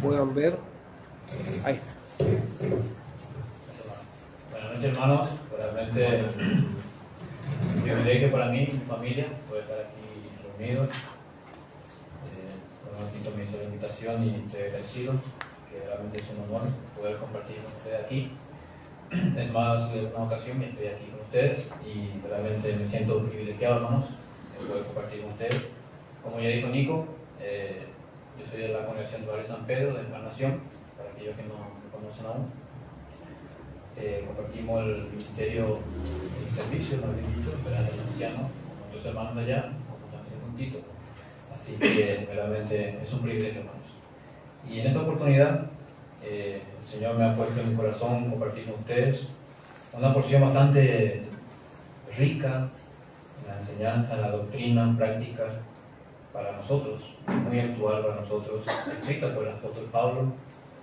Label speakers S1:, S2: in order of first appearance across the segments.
S1: puedan ver. Ahí está.
S2: Buenas noches, hermanos. Realmente un privilegio para mí y mi familia poder estar aquí reunidos. Bueno, Tito me hizo la invitación y estoy agradecido, que realmente es un honor poder compartir con ustedes aquí. Es más, en una ocasión estoy aquí con ustedes y realmente me siento privilegiado, hermanos, de poder compartir con ustedes. Como ya dijo Nico, yo soy de la Congregación de San Pedro de Encarnación, para aquellos que no me conocen aún. Compartimos el ministerio y el servicio, no habéis dicho, pero de los ancianos, con nuestros hermanos de allá, como también con Tito. Así que realmente es un privilegio, hermanos. Y en esta oportunidad, el Señor me ha puesto en mi corazón compartir con ustedes una porción bastante rica en la enseñanza, en la doctrina, práctica para nosotros, muy actual para nosotros, escrita por el apóstol Pablo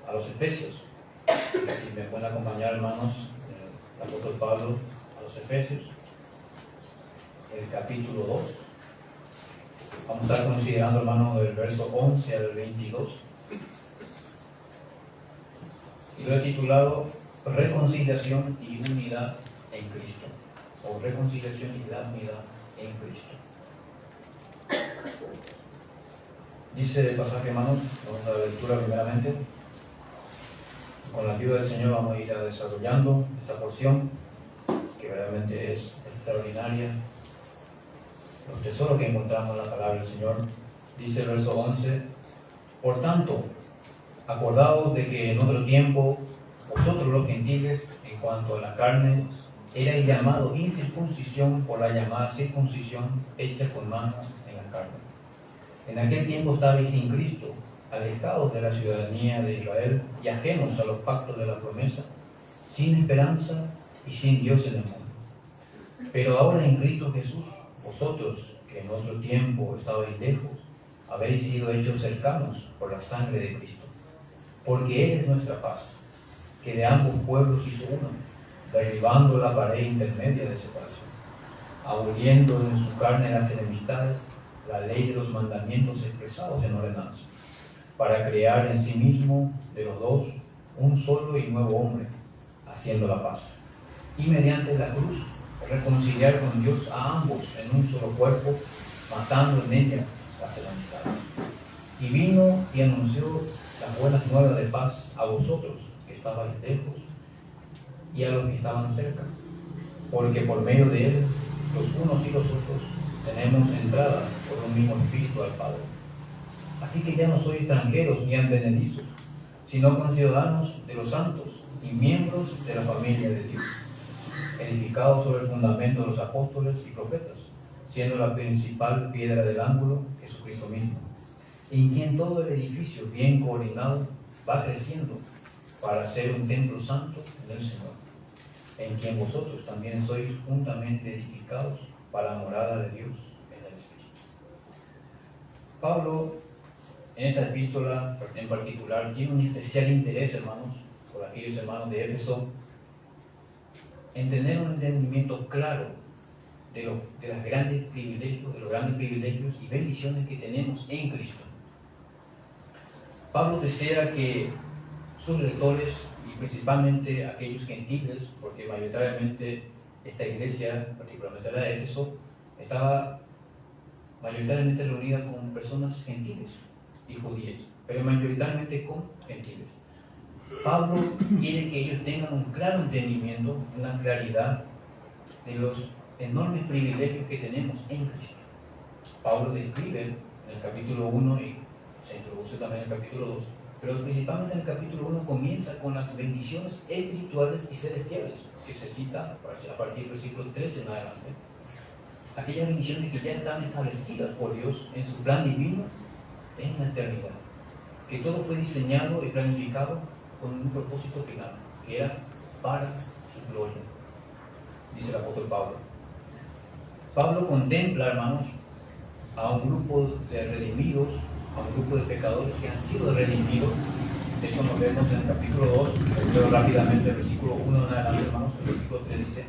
S2: a los Efesios. Si me pueden acompañar, hermanos, el apóstol Pablo a los Efesios, el capítulo 2. Vamos a estar considerando, hermanos, del verso 11 al 22. Y lo he titulado Reconciliación y Unidad en Cristo. O Reconciliación y Unidad en Cristo. Dice el pasaje, hermanos, vamos a la lectura primeramente. Con la ayuda del Señor vamos a ir desarrollando esta porción, que realmente es extraordinaria. Los tesoros que encontramos en la palabra del Señor. Dice el verso 11, por tanto, acordaos de que en otro tiempo, vosotros los gentiles, en cuanto a la carne, erais llamados incircuncisión por la llamada circuncisión hecha con manos en la carne. En aquel tiempo estabais sin Cristo, alejados de la ciudadanía de Israel y ajenos a los pactos de la promesa, sin esperanza y sin Dios en el mundo. Pero ahora en Cristo Jesús, vosotros que en otro tiempo estabais lejos, habéis sido hechos cercanos por la sangre de Cristo, porque Él es nuestra paz, que de ambos pueblos hizo uno, derribando la pared intermedia de separación, aboliendo en su carne las enemistades, la ley de los mandamientos expresados en ordenanza, para crear en sí mismo de los dos un solo y nuevo hombre, haciendo la paz, y mediante la cruz reconciliar con Dios a ambos en un solo cuerpo, matando en ella las enemistades. Y vino y anunció las buenas nuevas de paz a vosotros que estabais lejos y a los que estaban cerca, porque por medio de él los unos y los otros tenemos entrada por un mismo espíritu al Padre. Así que ya no sois extranjeros ni advenedizos, sino conciudadanos de los santos y miembros de la familia de Dios, edificados sobre el fundamento de los apóstoles y profetas, siendo la principal piedra del ángulo Jesucristo mismo, en quien todo el edificio bien coordinado va creciendo para ser un templo santo del Señor, en quien vosotros también sois juntamente edificados para la morada de Dios en el Espíritu. Pablo, en esta epístola en particular, tiene un especial interés, hermanos, por aquellos hermanos de Éfeso, en tener un entendimiento claro de los grandes privilegios y bendiciones que tenemos en Cristo. Pablo desea que sus lectores, y principalmente aquellos gentiles, porque mayoritariamente esta iglesia, particularmente la de Éfeso, estaba mayoritariamente reunida con personas gentiles y judías, pero mayoritariamente con gentiles. Pablo quiere que ellos tengan un claro entendimiento, una claridad de los enormes privilegios que tenemos en Cristo. Pablo describe en el capítulo 1 y se introduce también en el capítulo 2, pero principalmente en el capítulo 1 comienza con las bendiciones espirituales y celestiales, que se cita a partir del versículo 13 en adelante. Aquellas bendiciones que ya están establecidas por Dios en su plan divino en la eternidad, que todo fue diseñado y planificado con un propósito final, que era para su gloria, dice el apóstol Pablo. Pablo contempla, hermanos, a un grupo de redimidos, a un grupo de pecadores que han sido redimidos. Eso nos vemos en el capítulo 2, pero rápidamente el versículo 1 en adelante, hermanos. El versículo 3 dice: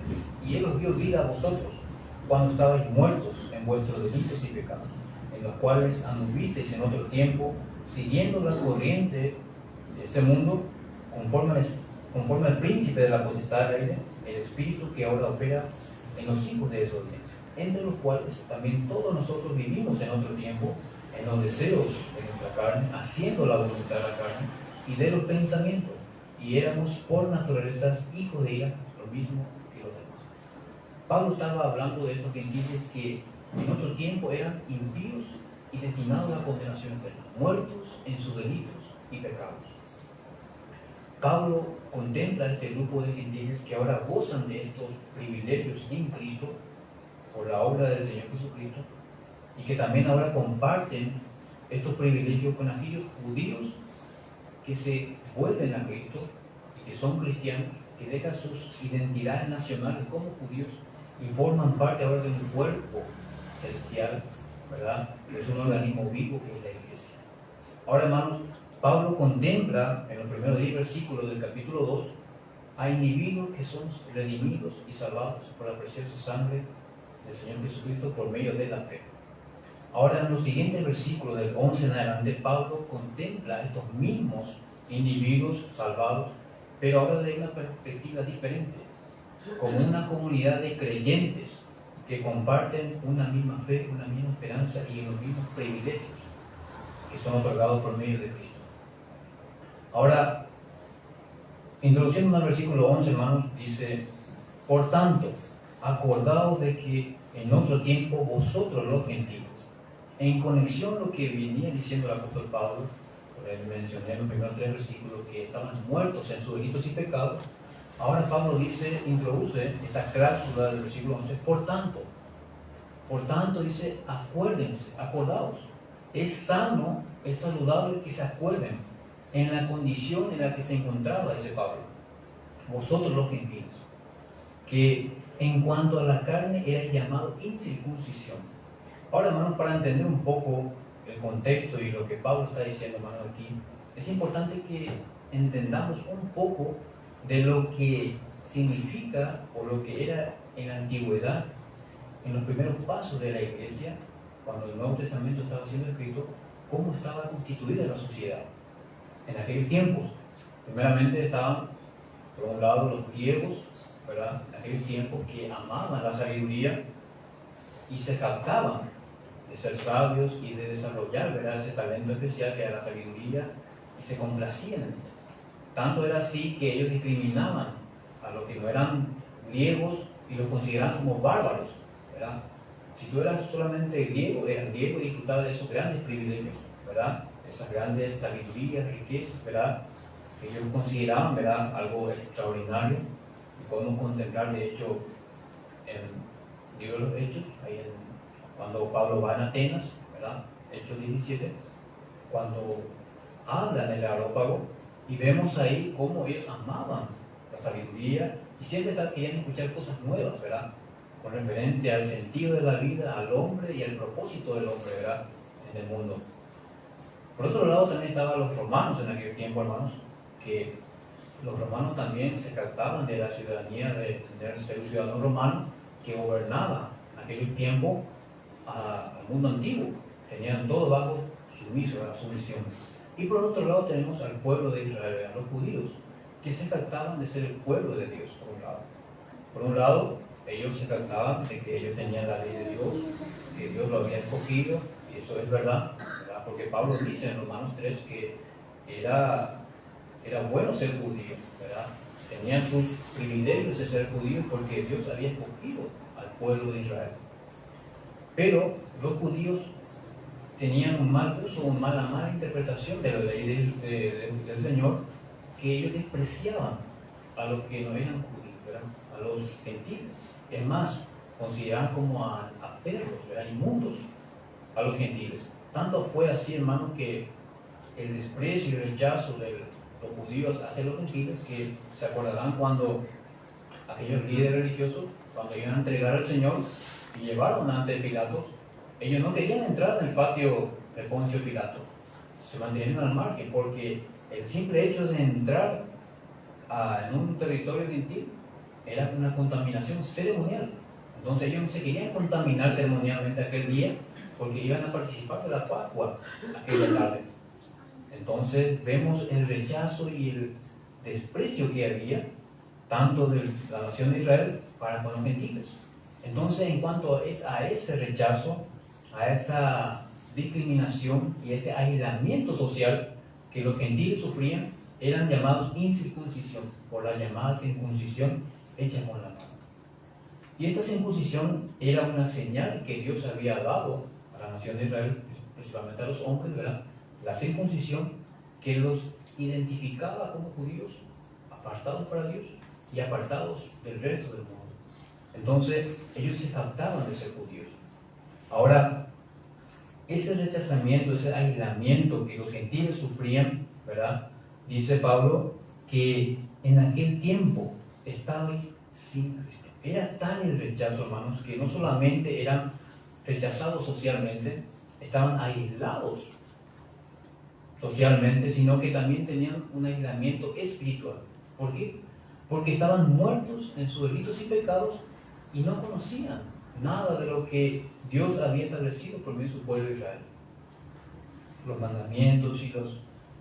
S2: y Él os dio vida a vosotros cuando estabais muertos en vuestros delitos y pecados, en los cuales anduvisteis en otro tiempo, siguiendo la corriente de este mundo, conforme al príncipe de la potestad del aire, el espíritu que ahora opera en los hijos de desobediencia, entre los cuales también todos nosotros vivimos en otro tiempo, en los deseos de nuestra carne, haciendo la voluntad de la carne y de los pensamientos, y éramos por naturaleza hijos de ella, lo mismo que los demás. Pablo estaba hablando de estos gentiles que en otro tiempo eran impíos y destinados a la condenación eterna, muertos en sus delitos y pecados. Pablo contempla este grupo de gentiles que ahora gozan de estos privilegios en Cristo por la obra del Señor Jesucristo, y que también ahora comparten estos privilegios con aquellos judíos que se vuelven a Cristo y que son cristianos, que dejan sus identidades nacionales como judíos y forman parte ahora de un cuerpo celestial, ¿verdad? Que es un organismo vivo que es la iglesia. Ahora, hermanos, Pablo contempla en los primeros 10 versículos del capítulo 2 a individuos que son redimidos y salvados por la preciosa sangre del Señor Jesucristo por medio de la fe. Ahora, en los siguientes versículos del 11 en adelante, Pablo contempla a estos mismos individuos salvados, pero ahora de una perspectiva diferente, como una comunidad de creyentes que comparten una misma fe, una misma esperanza y los mismos privilegios que son otorgados por medio de Cristo. Ahora, introduciendo al versículo 11, hermanos, dice: por tanto, acordaos de que en otro tiempo vosotros los gentiles, en conexión a lo que venía diciendo el apóstol Pablo, mencioné en los primeros 3 versículos que estaban muertos en sus delitos y pecados. Ahora Pablo introduce esta cláusula del versículo 11, por tanto dice, acuérdense, acordaos. Es sano, es saludable que se acuerden en la condición en la que se encontraba, dice Pablo, vosotros los gentiles, que en cuanto a la carne era llamado incircuncisión. Ahora, hermanos, para entender un poco el contexto y lo que Pablo está diciendo, hermano, aquí, es importante que entendamos un poco de lo que significa o lo que era en la antigüedad, en los primeros pasos de la iglesia, cuando el Nuevo Testamento estaba siendo escrito, cómo estaba constituida la sociedad en aquellos tiempos. Primeramente estaban, por un lado, los griegos, ¿verdad? En aquellos tiempos, que amaban la sabiduría y se captaban de ser sabios y de desarrollar, ¿verdad?, ese talento especial que era la sabiduría, y se complacían en ella. Tanto era así que ellos discriminaban a los que no eran griegos y los consideraban como bárbaros, ¿verdad? Si tú eras solamente griego, eras griego y disfrutabas de esos grandes privilegios, ¿verdad? Esas grandes sabidurías, riquezas, ¿verdad?, que ellos consideraban, ¿verdad?, algo extraordinario. Y podemos contemplar, de hecho, en el libro de los Hechos, cuando Pablo va en Atenas, ¿verdad?, Hechos 17, cuando hablan en el Areópago, y vemos ahí cómo ellos amaban la sabiduría y siempre querían escuchar cosas nuevas, ¿verdad?, con referente al sentido de la vida, al hombre y al propósito del hombre, ¿verdad?, en el mundo. Por otro lado, también estaban los romanos en aquel tiempo, hermanos, que los romanos también se captaban de la ciudadanía, de ser un ciudadano romano que gobernaba en aquel tiempo al mundo antiguo. Tenían todo bajo la sumisión. Y por otro lado tenemos al pueblo de Israel, a los judíos, que se captaban de ser el pueblo de Dios, por un lado. Por un lado, ellos se captaban de que ellos tenían la ley de Dios, que Dios lo había escogido, y eso es verdad, ¿verdad? Porque Pablo dice en Romanos 3 que era bueno ser judío, ¿verdad? Tenían sus privilegios de ser judíos porque Dios había escogido al pueblo de Israel. Pero los judíos tenían un mal uso, una mala interpretación de la ley del Señor, que ellos despreciaban a los que no eran judíos, ¿verdad?, a los gentiles. Es más, consideraban como a perros, ¿verdad?, inmundos a los gentiles. Tanto fue así, hermanos, que el desprecio y el rechazo de los judíos hacia los gentiles, que se acordarán cuando aquellos líderes religiosos, cuando iban a entregar al Señor y llevaron ante Pilato, ellos no querían entrar en el patio de Poncio Pilato, se mantenían al margen, porque el simple hecho de entrar en un territorio gentil era una contaminación ceremonial. Entonces ellos no se querían contaminar ceremonialmente aquel día, porque iban a participar de la Pascua aquella tarde. Entonces vemos el rechazo y el desprecio que había, tanto de la nación de Israel para con los gentiles. Entonces, en cuanto a ese rechazo, a esa discriminación y ese aislamiento social que los gentiles sufrían, eran llamados incircuncisión, por la llamada circuncisión hecha con la mano. Y esta circuncisión era una señal que Dios había dado a la nación de Israel, principalmente a los hombres, ¿verdad? La circuncisión que los identificaba como judíos, apartados para Dios y apartados del resto del mundo. Entonces, ellos se jactaban de ser judíos. Ahora, ese rechazamiento, ese aislamiento que los gentiles sufrían, ¿verdad? Dice Pablo que en aquel tiempo estabais sin Cristo. Era tan el rechazo, hermanos, que no solamente eran rechazados socialmente, estaban aislados socialmente, sino que también tenían un aislamiento espiritual. ¿Por qué? Porque estaban muertos en sus delitos y pecados y no conocían nada de lo que Dios había establecido por medio de su pueblo Israel. Los mandamientos y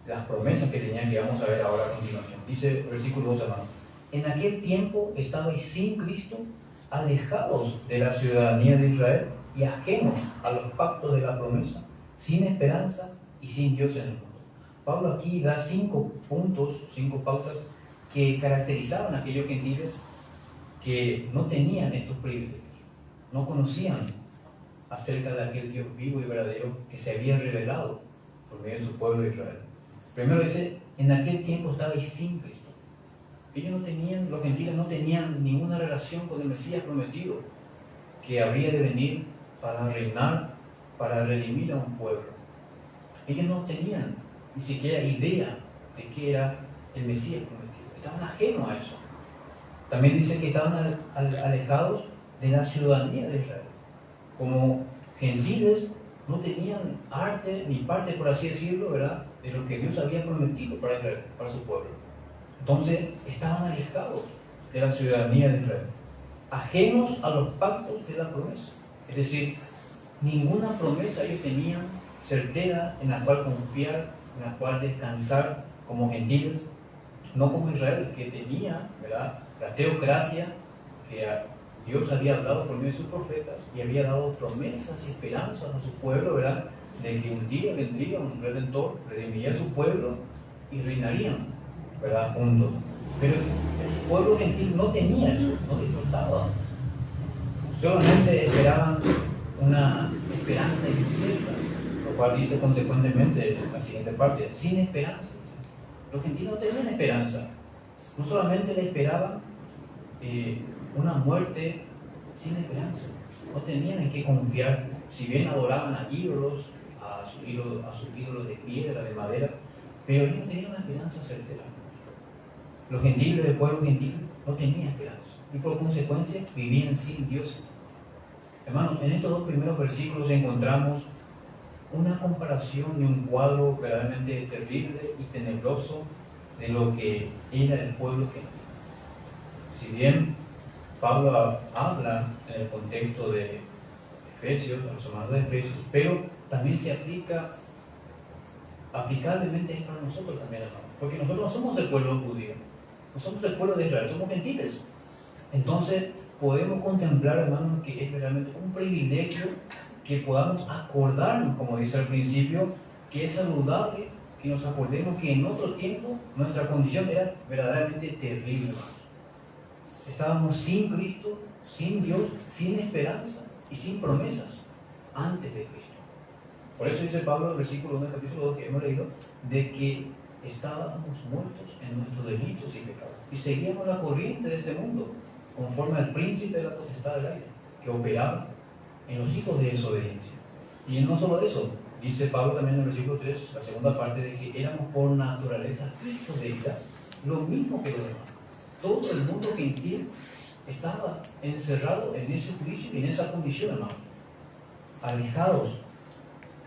S2: las promesas que tenían, que vamos a ver ahora a continuación. Dice el versículo 2, hermano: en aquel tiempo estabais sin Cristo, alejados de la ciudadanía de Israel y ajenos a los pactos de la promesa, sin esperanza y sin Dios en el mundo. Pablo aquí da 5 puntos, 5 pautas que caracterizaban a aquellos gentiles que no tenían estos privilegios, no conocían acerca de aquel Dios vivo y verdadero que se había revelado por medio de su pueblo de Israel. Primero dice, en aquel tiempo estabais sin Cristo. Ellos no tenían, los gentiles no tenían ninguna relación con el Mesías prometido, que habría de venir para reinar, para redimir a un pueblo. Ellos no tenían ni siquiera idea de qué era el Mesías prometido. Estaban ajenos a eso. También dice que estaban alejados de la ciudadanía de Israel. Como gentiles no tenían arte ni parte, por así decirlo, ¿verdad?, de lo que Dios había prometido para Israel, para su pueblo. Entonces estaban alejados de la ciudadanía de Israel, ajenos a los pactos de la promesa. Es decir, ninguna promesa ellos tenían certera en la cual confiar, en la cual descansar como gentiles, no como Israel, que tenía, ¿verdad?, la teocracia que Dios había hablado por medio de sus profetas y había dado promesas y esperanzas a su pueblo, ¿verdad?, de que un día vendría un redentor, redimiría a su pueblo y reinarían, ¿verdad?, juntos. Pero el pueblo gentil no tenía eso, no disfrutaba. Solamente esperaban una esperanza incierta, lo cual dice consecuentemente la siguiente parte: sin esperanza. Los gentiles no tenían esperanza. No solamente le esperaban una muerte sin esperanza, no tenían en qué confiar. Si bien adoraban a ídolos, a sus ídolos de piedra, de madera, pero ellos no tenían una esperanza certera. Los gentiles del pueblo gentil no tenían esperanza y por consecuencia vivían sin Dios. Hermanos, en estos 2 primeros versículos encontramos una comparación y un cuadro verdaderamente terrible y tenebroso de lo que era el pueblo gentil. Si bien Pablo habla en el contexto de Efesios, a los hermanos de Efesios, pero también se aplicablemente es para nosotros también, hermanos, porque nosotros no somos del pueblo judío, no somos del pueblo de Israel, somos gentiles. Entonces podemos contemplar, hermanos, que es realmente un privilegio que podamos acordarnos, como dice al principio, que es saludable que nos acordemos que en otro tiempo nuestra condición era verdaderamente terrible, hermanos. Estábamos sin Cristo, sin Dios, sin esperanza y sin promesas antes de Cristo. Por eso dice Pablo en el versículo 1 del capítulo 2 que hemos leído, de que estábamos muertos en nuestros delitos y pecados y seguíamos la corriente de este mundo, conforme al príncipe de la potestad del aire, que operaba en los hijos de desobediencia. Y no solo eso, dice Pablo también en el versículo 3, la segunda parte, de que éramos por naturaleza hijos de ira, lo mismo que los demás. Todo el mundo gentil estaba encerrado en ese juicio y en esa condición, hermano, alejados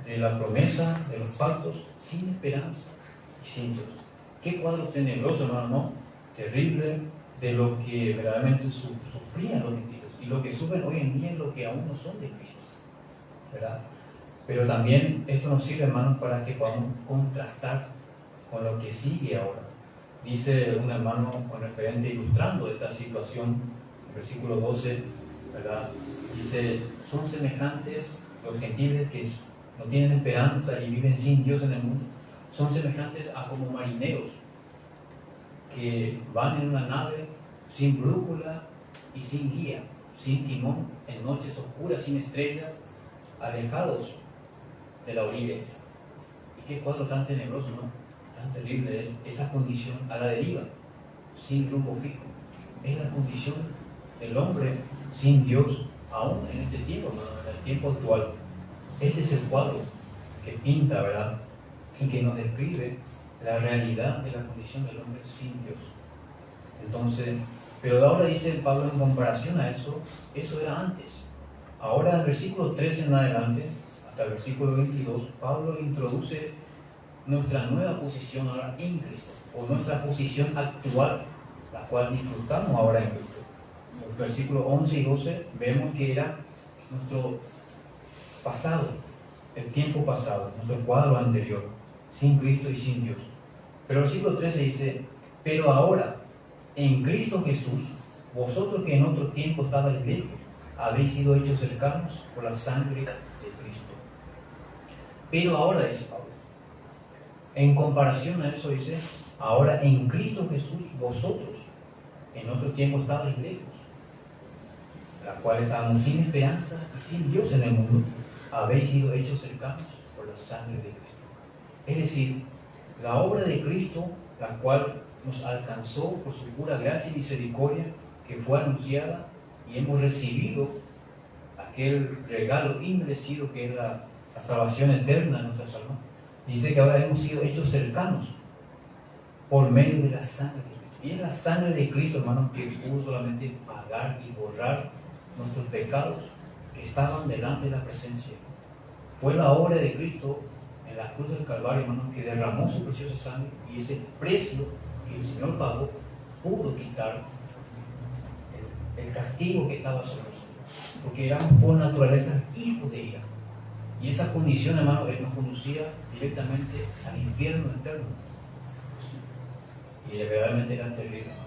S2: de la promesa, de los pactos, sin esperanza y sin Dios. Qué cuadro tenebroso, hermano, ¿no? Terrible, de lo que verdaderamente sufrían los gentiles. Y lo que sufren hoy en día es lo que aún no son de Cristo, ¿verdad? Pero también esto nos sirve, hermanos, para que podamos contrastar con lo que sigue ahora. Dice un hermano con referente ilustrando esta situación, el versículo 12, ¿verdad? Dice, son semejantes los gentiles que no tienen esperanza y viven sin Dios en el mundo. Son semejantes a como marineros que van en una nave sin brújula y sin guía, sin timón, en noches oscuras, sin estrellas, alejados de la orilla. Y qué cuadro tan tenebroso, ¿no? Tan terrible es esa condición a la deriva, sin rumbo fijo. Es la condición del hombre sin Dios, aún en este tiempo, ¿no? En el tiempo actual. Este es el cuadro que pinta, ¿verdad? Y que nos describe la realidad de la condición del hombre sin Dios. Entonces, pero ahora dice Pablo en comparación a eso, eso era antes. Ahora, en el versículo 13 en adelante, hasta el versículo 22, Pablo introduce nuestra nueva posición ahora en Cristo, o nuestra posición actual, la cual disfrutamos ahora en Cristo. En los versículos 11 y 12 vemos que era nuestro pasado, el tiempo pasado, nuestro cuadro anterior, sin Cristo y sin Dios. Pero el versículo 13 dice, pero ahora, en Cristo Jesús, vosotros que en otro tiempo estabais lejos, habéis sido hechos cercanos por la sangre de Cristo. Pero ahora, dice Pablo, en comparación a eso dice, ahora en Cristo Jesús, vosotros en otro tiempo estabais lejos, la cual estábamos sin esperanza y sin Dios en el mundo, habéis sido hechos cercanos por la sangre de Cristo. Es decir, la obra de Cristo, la cual nos alcanzó por su pura gracia y misericordia, que fue anunciada y hemos recibido aquel regalo inmerecido que es la salvación eterna de nuestras almas. Dice que ahora hemos sido hechos cercanos por medio de la sangre de Cristo. Y es la sangre de Cristo, hermanos, que pudo solamente pagar y borrar nuestros pecados que estaban delante de la presencia. Fue la obra de Cristo en la cruz del Calvario, hermanos, que derramó su preciosa sangre, y ese precio que el Señor pagó pudo quitar el castigo que estaba sobre nosotros, porque éramos por naturaleza hijos de ira. Y esa condición, hermano, nos conducía directamente al infierno eterno. Y realmente era terrible, hermanos.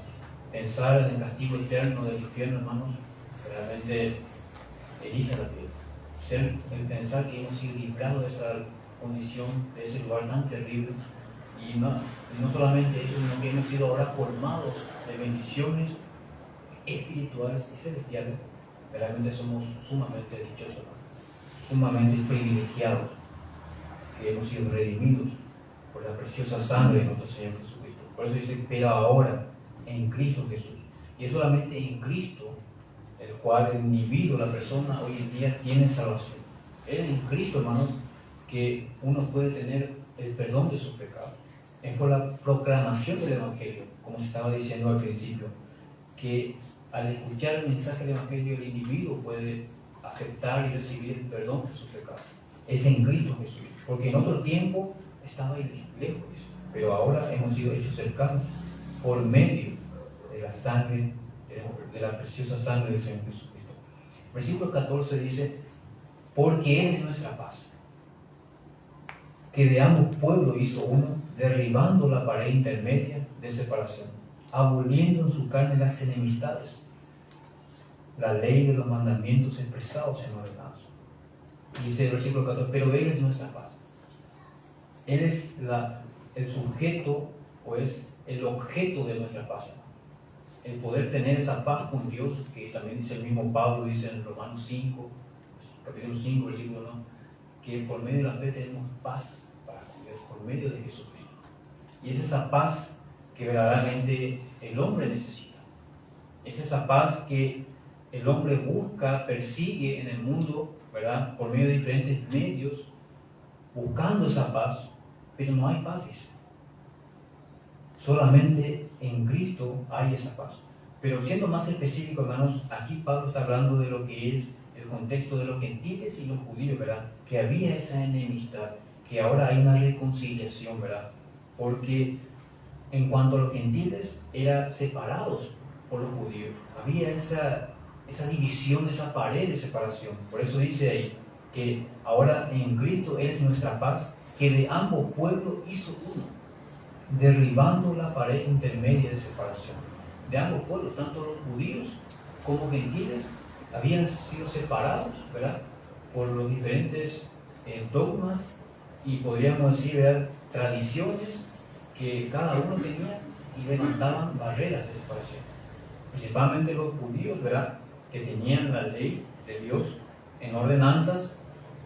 S2: Pensar en el castigo eterno del infierno, hermanos, realmente eriza la piel. El pensar que hemos sido librados de esa condición, de ese lugar tan terrible, y no solamente eso, sino que hemos sido ahora formados de bendiciones espirituales y celestiales. Realmente somos sumamente dichosos, hermanos, sumamente privilegiados, que hemos sido redimidos por la preciosa sangre de nuestro Señor Jesucristo. Por eso dice, pero ahora en Cristo Jesús. Y es solamente en Cristo el cual el individuo, la persona, hoy en día tiene salvación. Es en Cristo, hermano, que uno puede tener el perdón de sus pecados. Es por la proclamación del Evangelio, como se estaba diciendo al principio, que al escuchar el mensaje del Evangelio el individuo puede aceptar y recibir el perdón de sus pecados. Es en Cristo Jesús, porque en otro tiempo estaba lejos, pero ahora hemos sido hechos cercanos por medio de la sangre, de la preciosa sangre del Señor Jesucristo. Versículo 14 dice, porque Él es nuestra paz, que de ambos pueblos hizo uno, derribando la pared intermedia de separación, aboliendo en su carne las enemistades, la ley de los mandamientos expresados en ordenanza. Dice el versículo 14, pero Él es nuestra paz. Él es el sujeto, o es el objeto de nuestra paz. El poder tener esa paz con Dios, que también dice el mismo Pablo, dice en Romanos 5, capítulo 5, versículo 1, que por medio de la fe tenemos paz para con Dios, por medio de Jesucristo. Y es esa paz que verdaderamente el hombre necesita. Es esa paz que el hombre busca, persigue en el mundo, ¿verdad? Por medio de diferentes medios, buscando esa paz, pero no hay paz, dice. Solamente en Cristo hay esa paz. Pero siendo más específico, hermanos, aquí Pablo está hablando de lo que es el contexto de los gentiles y los judíos, ¿verdad? Que había esa enemistad, que ahora hay una reconciliación, ¿verdad? Porque en cuanto a los gentiles, eran separados por los judíos. Había esa división, esa pared de separación. Por eso dice ahí que ahora en Cristo es nuestra paz, que de ambos pueblos hizo uno. derribando la pared intermedia de separación de ambos pueblos, tanto los judíos como gentiles habían sido separados, ¿verdad?, por los diferentes dogmas y podríamos decir, ¿verdad?, tradiciones que cada uno tenía y levantaban barreras de separación. Principalmente los judíos, ¿verdad?, que tenían la ley de Dios en ordenanzas,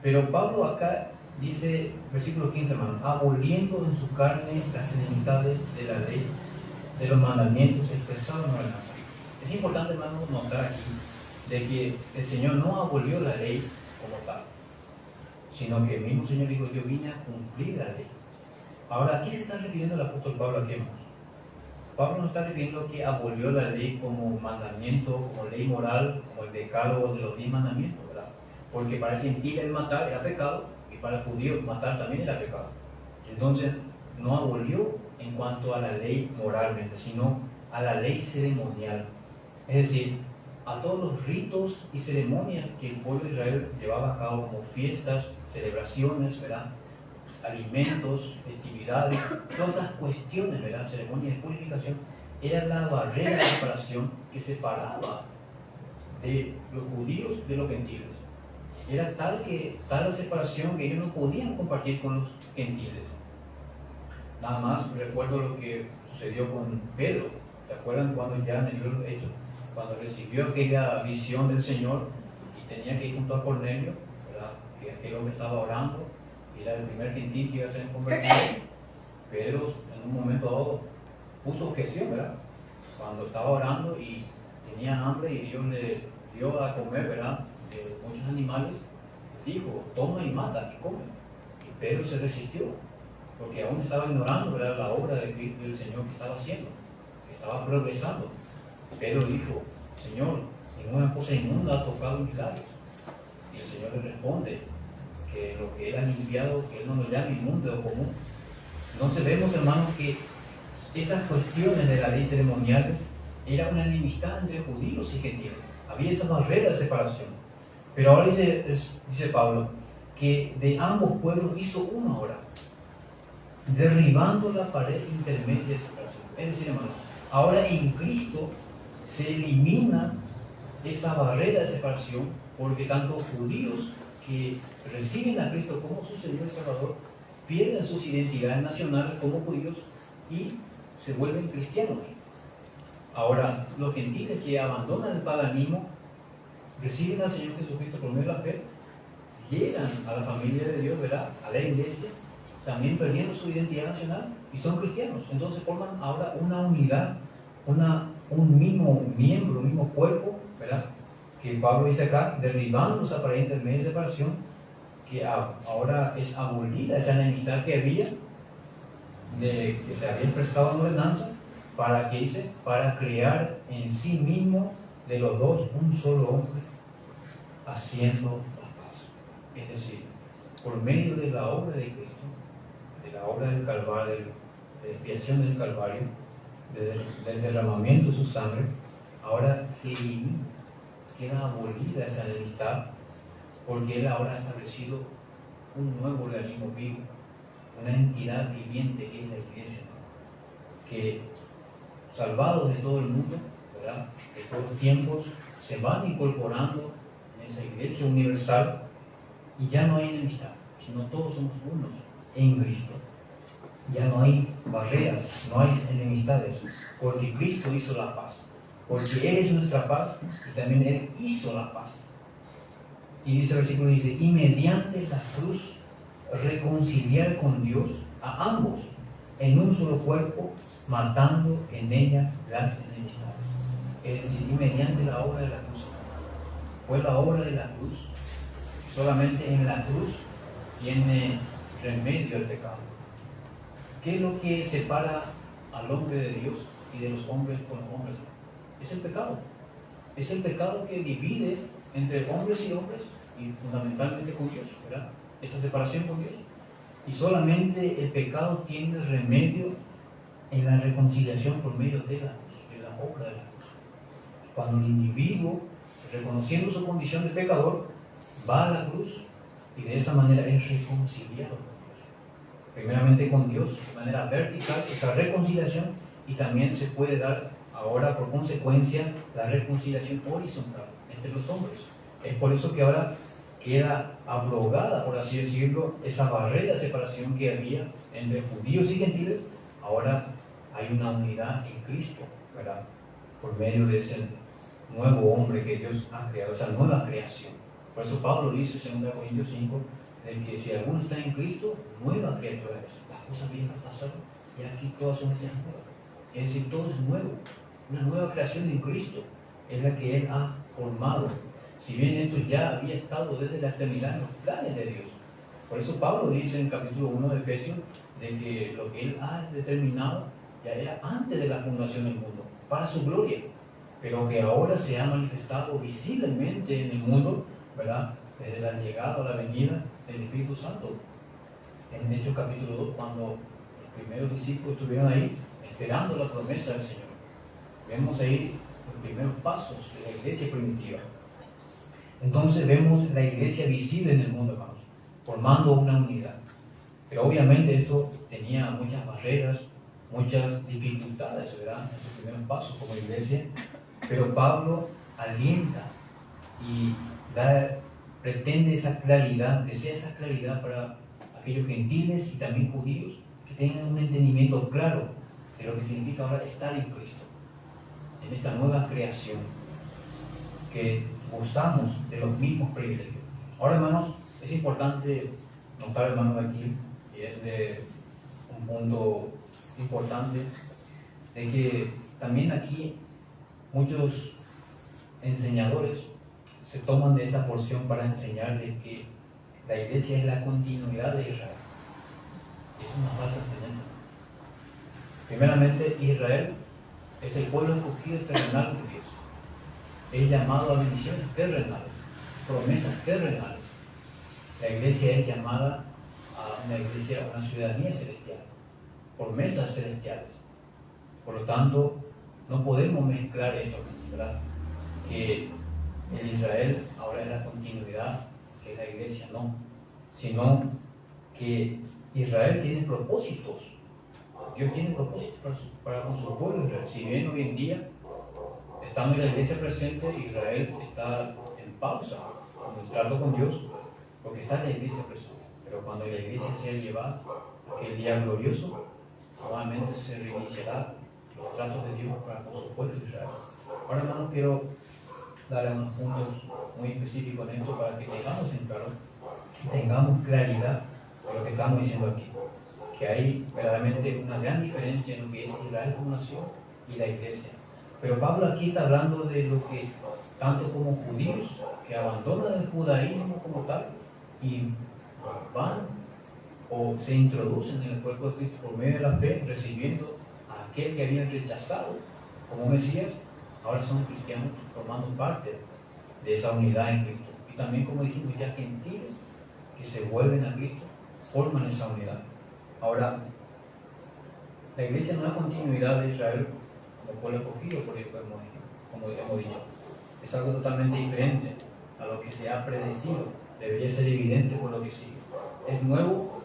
S2: pero Pablo acá dice, versículo 15, hermano, aboliendo en su carne las enemistades de la ley, de los mandamientos expresados en ordenanza. Es importante, hermano, notar aquí de que el Señor no abolió la ley como tal, sino que el mismo Señor dijo, yo vine a cumplir la ley. Ahora, ¿a qué se está refiriendo el apóstol Pablo aquí, hermanos? Pablo no está refiriendo que abolió la ley como mandamiento, como ley moral, como el decálogo de los 10 mandamientos, ¿verdad? Porque para el gentil el matar era pecado y para el judío matar también era pecado. Entonces, no abolió en cuanto a la ley moralmente, sino a la ley ceremonial. Es decir, a todos los ritos y ceremonias que el pueblo de Israel llevaba a cabo, como fiestas, celebraciones, ¿verdad?, alimentos, festividades, todas esas cuestiones, ¿verdad?, ceremonias de purificación, era la barrera de separación que separaba de los judíos de los gentiles. Era tal la separación que ellos no podían compartir con los gentiles. Nada más recuerdo lo que sucedió con Pedro. ¿Se acuerdan cuando ya en el libro de Hechos, cuando recibió aquella visión del Señor y tenía que ir junto a Cornelio, ¿verdad?, que aquel hombre estaba orando y era el primer gentil que iba a ser convertido? Pedro en un momento dado puso objeción, ¿verdad?, cuando estaba orando y tenía hambre y Dios le dio a comer, ¿verdad?, de muchos animales, dijo, toma y mata y come. Y Pedro se resistió, porque aún estaba ignorando, ¿verdad?, la obra del Señor que estaba haciendo, que estaba progresando. Pedro dijo, Señor, ninguna cosa inmunda ha tocado mis labios. Y el Señor le responde que lo que él ha limpiado, que él no lo llama inmundo o común. Entonces vemos, hermanos, que esas cuestiones de la ley ceremoniales era una enemistad entre judíos y gentiles. Había esa barrera de separación. Pero ahora dice Pablo que de ambos pueblos hizo uno ahora, derribando la pared intermedia de separación. Es decir, hermanos, ahora en Cristo se elimina esa barrera de separación, porque tanto judíos que reciben a Cristo como su Señor y Salvador pierden sus identidades nacionales como judíos y se vuelven cristianos. Ahora, los gentiles que abandonan el paganismo, reciben al Señor Jesucristo por medio de la fe, llegan a la familia de Dios, ¿verdad?, a la iglesia, también perdiendo su identidad nacional y son cristianos. Entonces forman ahora una unidad, un mismo miembro, un mismo cuerpo, ¿verdad?, que Pablo dice acá, derribando esa pared intermedia de separación, que ahora es abolida esa enemistad que había, que se había expresado en ordenanza, para que dice, para crear en sí mismo de los dos un solo hombre, haciendo la paz. Es decir, por medio de la obra de Cristo, de la obra del Calvario, de la expiación del Calvario, del derramamiento de su sangre, ahora se elimina, queda abolida esa enemistad, porque Él ahora ha establecido un nuevo organismo vivo, una entidad viviente que es la iglesia, que salvados de todo el mundo, ¿verdad?, de todos los tiempos, se van incorporando en esa iglesia universal y ya no hay enemistad, sino todos somos unos en Cristo. Ya no hay barreras, no hay enemistades, porque Cristo hizo la paz, porque Él es nuestra paz y también Él hizo la paz. Y dice el versículo, dice, y mediante la cruz reconciliar con Dios a ambos en un solo cuerpo, matando en ellas las enemistades. Es decir, y mediante la obra de la cruz. Fue la obra de la cruz. Solamente en la cruz tiene remedio al pecado. ¿Qué es lo que separa al hombre de Dios y de los hombres con los hombres? Es el pecado. Es el pecado que divide entre hombres y hombres y fundamentalmente con Dios, ¿verdad? Esa separación con Dios. Y solamente el pecado tiene remedio en la reconciliación por medio de la cruz, de la obra de la cruz. Cuando el individuo, reconociendo su condición de pecador, va a la cruz y de esa manera es reconciliado con Dios. primeramente con Dios, de manera vertical, esa reconciliación, y también se puede dar ahora por consecuencia la reconciliación horizontal entre los hombres. Es por eso que ahora queda abrogada, por así decirlo, esa barrera de separación que había entre judíos y gentiles. Ahora hay una unidad en Cristo, ¿verdad? Por medio de ese nuevo hombre que Dios ha creado, esa nueva creación. Por eso Pablo dice en 2 Corintios 5, de que si alguno está en Cristo, nueva criatura es. Las cosas viejas pasaron y aquí todas son hechas nuevas. Es decir, todo es nuevo. Una nueva creación en Cristo es la que Él ha formado. Si bien esto ya había estado desde la eternidad en los planes de Dios. Por eso Pablo dice en capítulo 1 de Efesios de que lo que Él ha determinado ya era antes de la fundación del mundo, para su gloria, pero que ahora se ha manifestado visiblemente en el mundo, ¿verdad? Desde la llegada o la venida del Espíritu Santo. En Hechos capítulo 2, cuando los primeros discípulos estuvieron ahí esperando la promesa del Señor, vemos ahí los primeros pasos de la iglesia primitiva. Entonces vemos la iglesia visible en el mundo, hermanos, formando una unidad. Pero obviamente esto tenía muchas barreras, muchas dificultades, ¿verdad? En sus primeros pasos como iglesia. Pero Pablo alienta y pretende esa claridad, desea esa claridad para aquellos gentiles y también judíos que tengan un entendimiento claro de lo que significa ahora estar en Cristo, en esta nueva creación, que gozamos de los mismos privilegios. Ahora, hermanos, es importante notar, hermanos, aquí, y es de un punto importante, de que también aquí muchos enseñadores se toman de esta porción para enseñar de que la iglesia es la continuidad de Israel. Es una falsa enseñanza. Primeramente, Israel es el pueblo escogido terrenal de Dios. Es llamado a bendiciones terrenales, promesas terrenales. La iglesia es llamada a una iglesia, a una ciudadanía celestial, promesas celestiales. Por lo tanto, no podemos mezclar esto, ¿verdad? Que el Israel ahora es la continuidad, que es la iglesia, no. Sino que Israel tiene propósitos. Dios tiene propósitos para con su pueblo Israel. Si bien hoy en día, estando en la iglesia presente, Israel está en pausa en el trato con Dios, porque está en la iglesia presente. Pero cuando la iglesia sea llevada a aquel día glorioso, nuevamente se reiniciará los tratos de Dios para con su pueblo Israel. Ahora, hermanos, quiero dar unos puntos muy específicos en esto para que tengamos en claro y tengamos claridad de lo que estamos diciendo aquí. Que hay verdaderamente una gran diferencia en lo que es Israel como nación y la iglesia. Pero Pablo aquí está hablando de lo que, tanto como judíos que abandonan el judaísmo como tal y van o se introducen en el cuerpo de Cristo por medio de la fe, recibiendo a aquel que habían rechazado como Mesías, ahora son cristianos formando parte de esa unidad en Cristo. Y también, como dijimos, ya gentiles que se vuelven a Cristo forman esa unidad. Ahora, la iglesia no es la continuidad de Israel como pueblo escogido, como hemos dicho. Es algo totalmente diferente a lo que se ha predecido. Debería ser evidente por lo que sigue. Es nuevo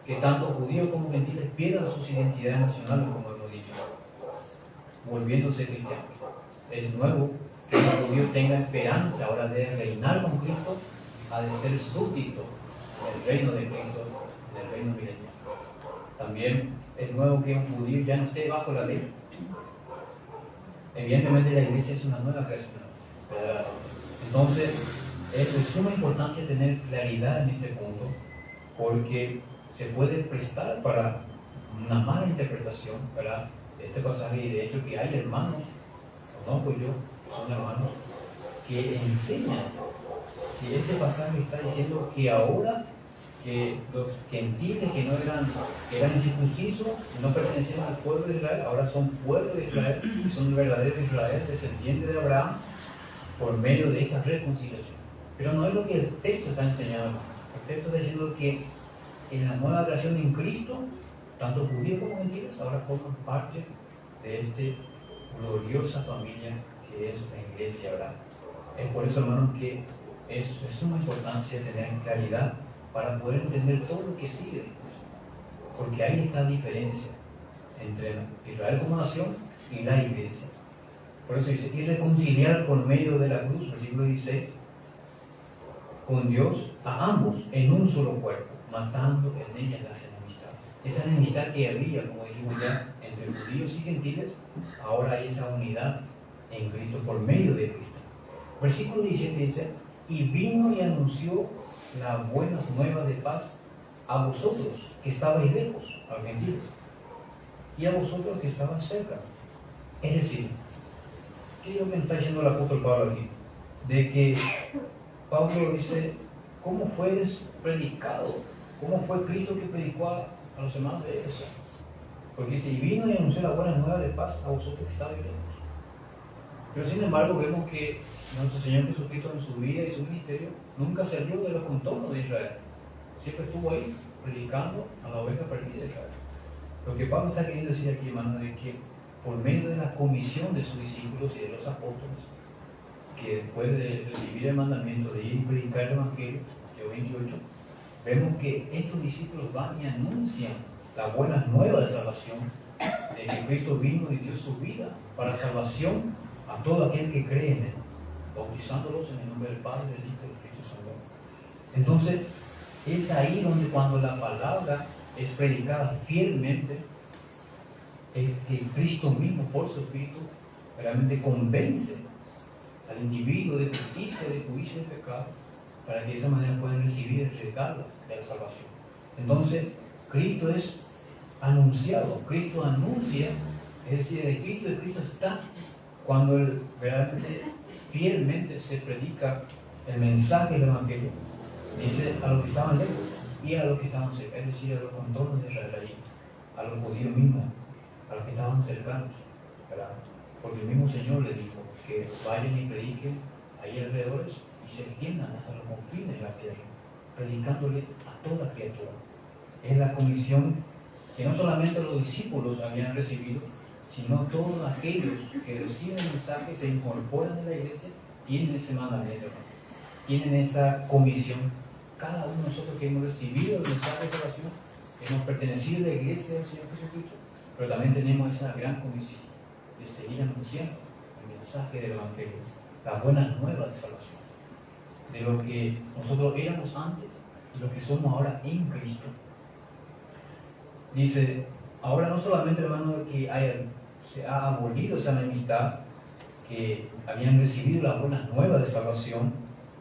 S2: que tanto judíos como gentiles pierdan sus identidades nacionales, como hemos dicho, volviéndose cristianos. Es nuevo que los judíos tengan esperanza ahora de reinar con Cristo, a de ser súbdito del reino de Cristo, del reino milenial. También es nuevo que un judío ya no esté bajo la ley. Evidentemente la iglesia es una nueva creación. Entonces, es de suma importancia tener claridad en este punto, porque se puede prestar para una mala interpretación, ¿verdad?, de este pasaje. Y de hecho que hay hermanos, conozco yo, que son hermanos, que enseñan que este pasaje está diciendo que ahora que los gentiles que eran incircuncisos, no pertenecían al pueblo de Israel, ahora son pueblo de Israel, y son verdaderos Israel, descendientes de Abraham, por medio de esta reconciliación. Pero no es lo que el texto está enseñando. El texto está diciendo que en la nueva creación en Cristo, tanto judíos como gentiles ahora forman parte de esta gloriosa familia que es la iglesia, ¿verdad? Es por eso, hermanos, que es de suma importancia tener claridad para poder entender todo lo que sigue. porque ahí está la diferencia entre Israel como nación y la iglesia. Por eso dice, y reconciliar por medio de la cruz, versículo 16, con Dios a ambos en un solo cuerpo, matando en ellas las enemistades. Esa enemistad que había, como dijimos ya, entre judíos y gentiles, ahora hay esa unidad en Cristo por medio de Cristo. Versículo 17 dice, y vino y anunció las buenas nuevas de paz a vosotros que estabais lejos, a los gentiles, y a vosotros que estaban cerca. Es decir, ¿qué es lo que está diciendo el apóstol Pablo aquí? De que Pablo dice, ¿cómo fueres predicado? ¿Cómo fue Cristo que predicó a los hermanos de Éfeso? Porque dice, y vino y anunció la buena nueva de paz a vosotros que estáis lejos. Pero sin embargo vemos que nuestro Señor Jesucristo en su vida y su ministerio nunca salió de los contornos de Israel. Siempre estuvo ahí predicando a la oveja perdida de Israel. Lo que Pablo está queriendo decir aquí, hermano, es que por medio de la comisión de sus discípulos y de los apóstoles, que después de recibir el mandamiento de ir y predicar el Evangelio, Mateo 28, vemos que estos discípulos van y anuncian la buena nueva de salvación, de que Cristo vino y dio su vida para salvación a todo aquel que cree en Él, bautizándolos en el nombre del Padre, del Hijo y del Espíritu Santo. Entonces, es ahí donde cuando la palabra es predicada fielmente, es que Cristo mismo, por su Espíritu, realmente convence al individuo de justicia, de juicio y de pecado, para que de esa manera puedan recibir el regalo de la salvación. Entonces, Cristo es anunciado, Cristo anuncia, es decir, el Espíritu de Cristo está cuando Él realmente, fielmente se predica el mensaje del Evangelio, dice a los que estaban lejos y a los que estaban cerca, es decir, a los contornos de Israel allí, a los judíos mismos, a los que estaban cercanos, ¿verdad? Porque el mismo Señor les dijo que vayan y prediquen ahí alrededor y se extiendan hasta los confines de la tierra, predicándole a toda criatura. Es la comisión que no solamente los discípulos habían recibido, sino todos aquellos que reciben el mensaje, se incorporan a la iglesia, tienen ese mandamiento, tienen esa comisión. Cada uno de nosotros que hemos recibido el mensaje de salvación, hemos pertenecido a la iglesia del Señor Jesucristo, pero también tenemos esa gran comisión de seguir anunciando el mensaje del Evangelio, las buenas nuevas de salvación, de lo que nosotros éramos antes y lo que somos ahora en Cristo. Dice, ahora no solamente, hermano, que se ha abolido esa enemistad, que habían recibido las buenas nuevas de salvación,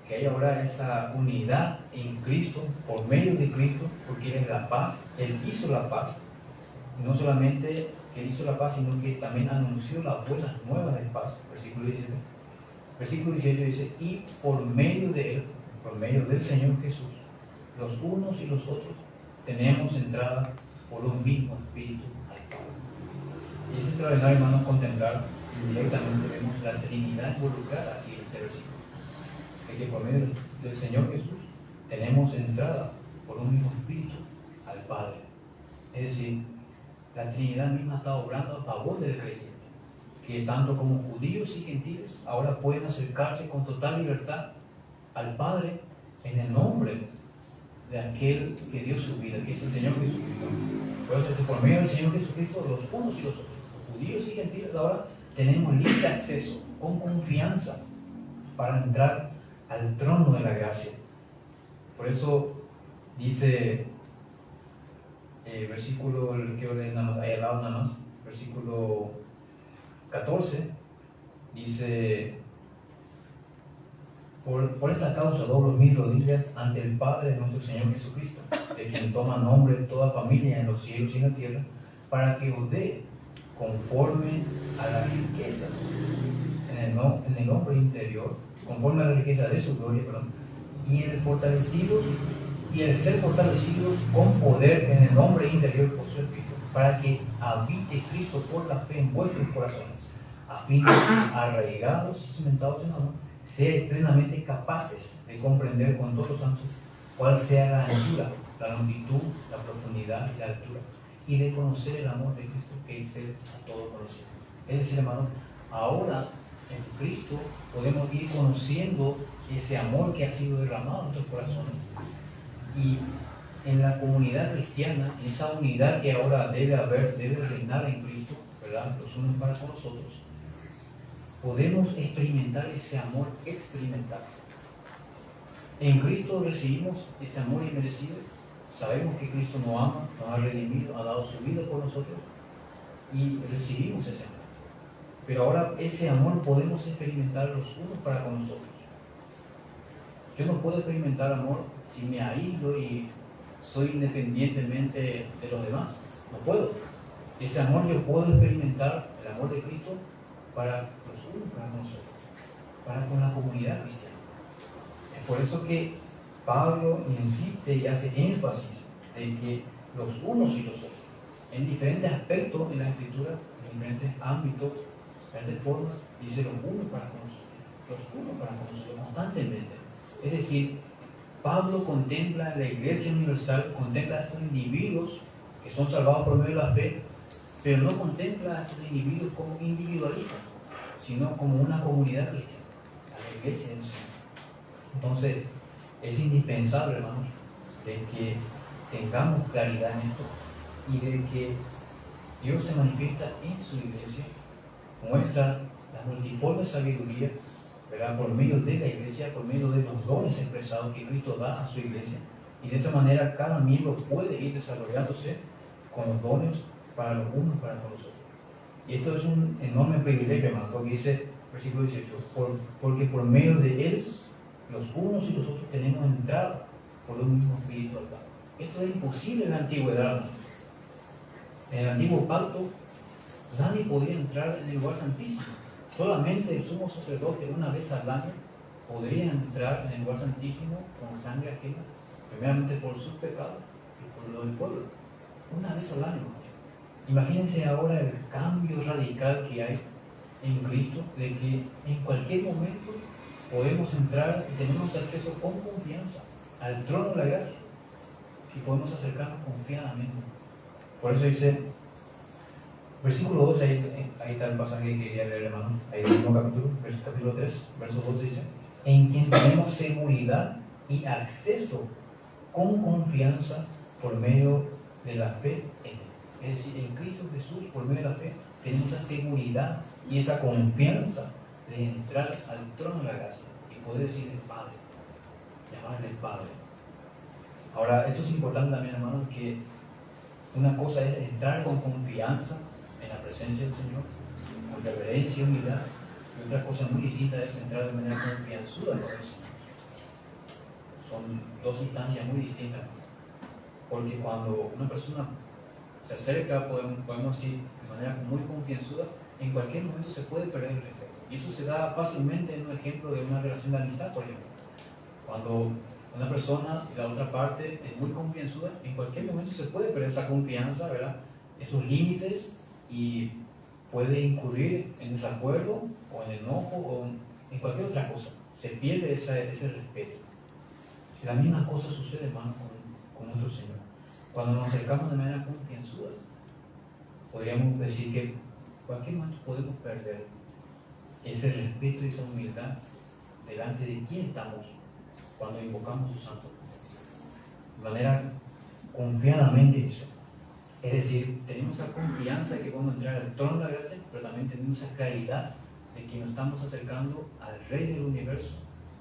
S2: que hay ahora esa unidad en Cristo, por medio de Cristo, porque Él es la paz, Él hizo la paz. No solamente que hizo la paz, sino que también anunció las buenas nuevas de paz. Versículo 17. Versículo 18 dice, y por medio de Él, por medio del Señor Jesús, los unos y los otros tenemos entrada por un mismo Espíritu al Padre. Y es extraordinario, hermanos, contemplar directamente, vemos la Trinidad involucrada aquí en este versículo. De que por medio del Señor Jesús tenemos entrada por un mismo Espíritu al Padre. Es decir, la Trinidad misma está obrando a favor del creyente, que tanto como judíos y gentiles ahora pueden acercarse con total libertad al Padre en el nombre de aquel que dio su vida, que es el Señor Jesucristo. Por eso, por medio del Señor Jesucristo, los unos y los otros, los judíos y gentiles, ahora tenemos libre acceso, con confianza, para entrar al trono de la gracia. Por eso dice versículo, el que ahí al lado nada más, versículo 14, dice, por esta causa doblo mis rodillas ante el Padre de nuestro Señor Jesucristo, de quien toma nombre toda familia en los cielos y en la tierra, para que os dé conforme a las riquezas en el hombre interior, conforme a la riqueza de su gloria, y en el ser fortalecidos con poder en el hombre interior por su Espíritu, para que habite Cristo por la fe en vuestros corazones, a fin de que, arraigados y cimentados en amor, seáis plenamente capaces de comprender con todos los santos cuál sea la anchura, la longitud, la profundidad y la altura, y de conocer el amor de Cristo que excede a todo conocimiento. Es decir, hermano, ahora en Cristo podemos ir conociendo ese amor que ha sido derramado en nuestros corazones y en la comunidad cristiana, en esa unidad que ahora debe reinar en Cristo, ¿verdad? Los unos para con los otros, podemos experimentar ese amor experimental. En Cristo recibimos ese amor inmerecido. Sabemos que Cristo nos ama, nos ha redimido, ha dado su vida por nosotros y recibimos ese amor. Pero ahora ese amor podemos experimentar los unos para con nosotros. Yo no puedo experimentar amor si me aíslo y soy independientemente de los demás. No puedo. Ese amor yo puedo experimentar, el amor de Cristo, para los unos para con nosotros, para con la comunidad cristiana. Es por eso que Pablo insiste y hace énfasis de que los unos y los otros, en diferentes aspectos en la Escritura, en diferentes ámbitos, diferentes formas, dice los unos para con nosotros, constantemente. Es decir, Pablo contempla la iglesia universal, contempla a estos individuos que son salvados por medio de la fe, pero no contempla a estos individuos como individualistas, sino como una comunidad cristiana, la iglesia del Señor. Entonces, es indispensable, hermanos, de que tengamos claridad en esto y de que Dios se manifiesta en su iglesia, muestra la multiforme sabiduría, ¿verdad? Por medio de la iglesia, por medio de los dones expresados que Cristo da a su iglesia, y de esa manera cada miembro puede ir desarrollándose con los dones para los unos para con los otros. Y esto es un enorme privilegio, hermano, porque dice, versículo 18, porque por medio de él, los unos y los otros tenemos entrada por un mismo espíritu al Padre. Esto es imposible en la antigüedad, hermano. En el antiguo pacto, nadie podía entrar en el lugar santísimo. Solamente el sumo sacerdote una vez al año podría entrar en el lugar santísimo con sangre ajena, primeramente por sus pecados y por lo del pueblo. Una vez al año. Imagínense ahora el cambio radical que hay en Cristo, de que en cualquier momento podemos entrar y tenemos acceso con confianza al trono de la gracia y podemos acercarnos confiadamente. Por eso dice, versículo 12, ahí está el pasaje que quería leer, hermano, ahí en el mismo capítulo 3, verso 12 dice, en quien tenemos seguridad y acceso con confianza por medio de la fe en él. Es decir, en Cristo Jesús, por medio de la fe, tenemos esa seguridad y esa confianza de entrar al trono de la gracia y poder decir el Padre, llamarle el Padre. Ahora, esto es importante también, hermanos, que una cosa es entrar con confianza en la presencia del Señor, con reverencia y humildad, y otra cosa muy distinta es entrar de manera confianzuda en el Señor. Son dos instancias muy distintas, porque cuando una persona se acerca, podemos decir de manera muy confianzuda, en cualquier momento se puede perder el respeto. Y eso se da fácilmente en un ejemplo de una relación de amistad, por ejemplo. Cuando una persona y la otra parte es muy confianzuda, en cualquier momento se puede perder esa confianza, ¿verdad? Esos límites, y puede incurrir en desacuerdo o en enojo o en cualquier otra cosa. Se pierde ese respeto. La misma cosa sucede, hermano, con nuestro Señor. Cuando nos acercamos de manera confianzuda, podríamos decir que en cualquier momento podemos perder ese respeto y esa humildad delante de quién estamos cuando invocamos su santo nombre. De manera confiadamente eso. Es decir, tenemos esa confianza de que podemos entrar al trono de la gracia, pero también tenemos esa claridad de que nos estamos acercando al Rey del universo,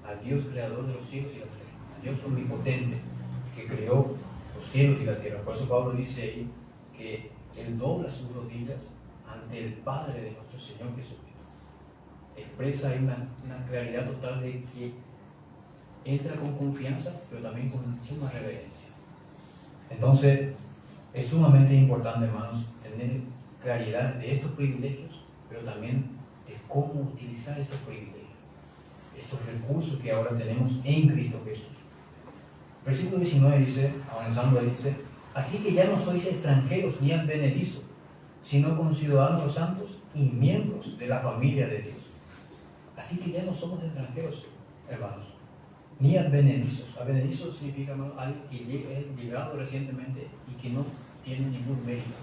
S2: al Dios creador de los cielos y la tierra, al Dios omnipotente que creó los cielos y la tierra. Por eso Pablo dice ahí que Él dobla sus rodillas ante el Padre de nuestro Señor Jesucristo. Expresa ahí una claridad total de que entra con confianza, pero también con suma reverencia. Entonces, es sumamente importante, hermanos, tener claridad de estos privilegios, pero también de cómo utilizar estos privilegios, estos recursos que ahora tenemos en Cristo Jesús. Versículo 19 dice, avanzando ahí dice, así que ya no sois extranjeros ni advenedizos, sino conciudadanos santos y miembros de la familia de Dios. Así que ya no somos extranjeros, hermanos, ni advenedizos. Advenedizos significa, hermano, alguien que es llegado recientemente y que no tiene ningún mérito,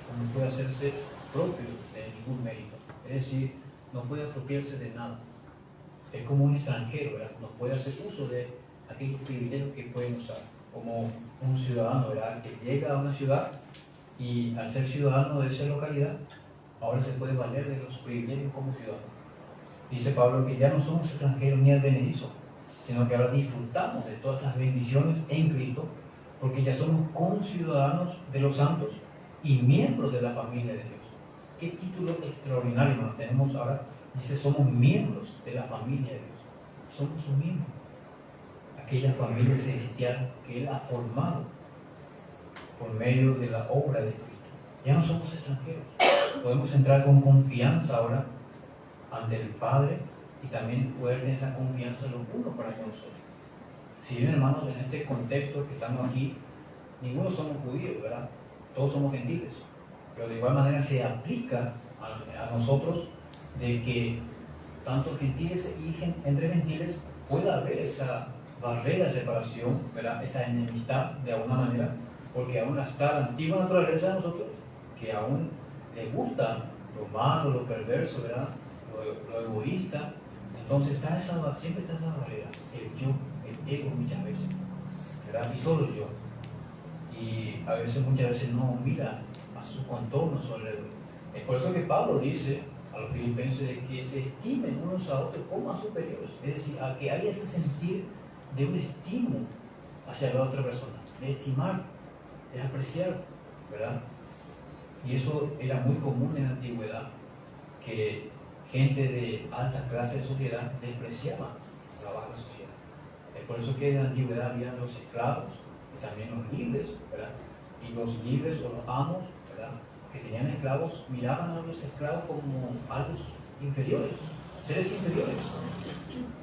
S2: o no puede hacerse propio de ningún mérito. Es decir, no puede apropiarse de nada. Es como un extranjero, ¿verdad? No puede hacer uso de aquellos privilegios que pueden usar. como un ciudadano, ¿verdad? Que llega a una ciudad y al ser ciudadano de esa localidad, ahora se puede valer de los privilegios como ciudadano. Dice Pablo que ya no somos extranjeros ni advenedizos, sino que ahora disfrutamos de todas las bendiciones en Cristo, porque ya somos conciudadanos de los santos y miembros de la familia de Dios. Qué título extraordinario, hermano. Tenemos ahora, dice, somos miembros de la familia de Dios. Somos un miembro. Aquella familia celestial que Él ha formado por medio de la obra de Cristo. Ya no somos extranjeros. Podemos entrar con confianza ahora ante el Padre y también poder tener esa confianza los unos para con nosotros. Si bien, hermanos, en este contexto que estamos aquí, ninguno somos judíos, ¿verdad? Todos somos gentiles. Pero de igual manera se aplica a nosotros de que tanto gentiles y entre gentiles pueda haber esa barrera de separación, ¿verdad? Esa enemistad de alguna manera, porque aún está la antigua naturaleza de nosotros, que aún le gusta lo malo, lo perverso, ¿verdad? Lo egoísta. Entonces siempre está esa barrera, el yo, el ego muchas veces, ¿verdad? Y solo yo. Y a veces, muchas veces no mira a su contorno, a su alrededor. Es por eso que Pablo dice a los filipenses de que se estimen unos a otros como a superiores, es decir, a que haya ese sentir de un estímulo hacia la otra persona, de estimar, de apreciar, ¿verdad? Y eso era muy común en la antigüedad, que gente de alta clase de sociedad despreciaba la baja sociedad. Es por eso que en la antigüedad había los esclavos y también los libres, ¿verdad? Y los libres o los amos, ¿verdad?, que tenían esclavos, miraban a los esclavos como algo inferiores, seres inferiores.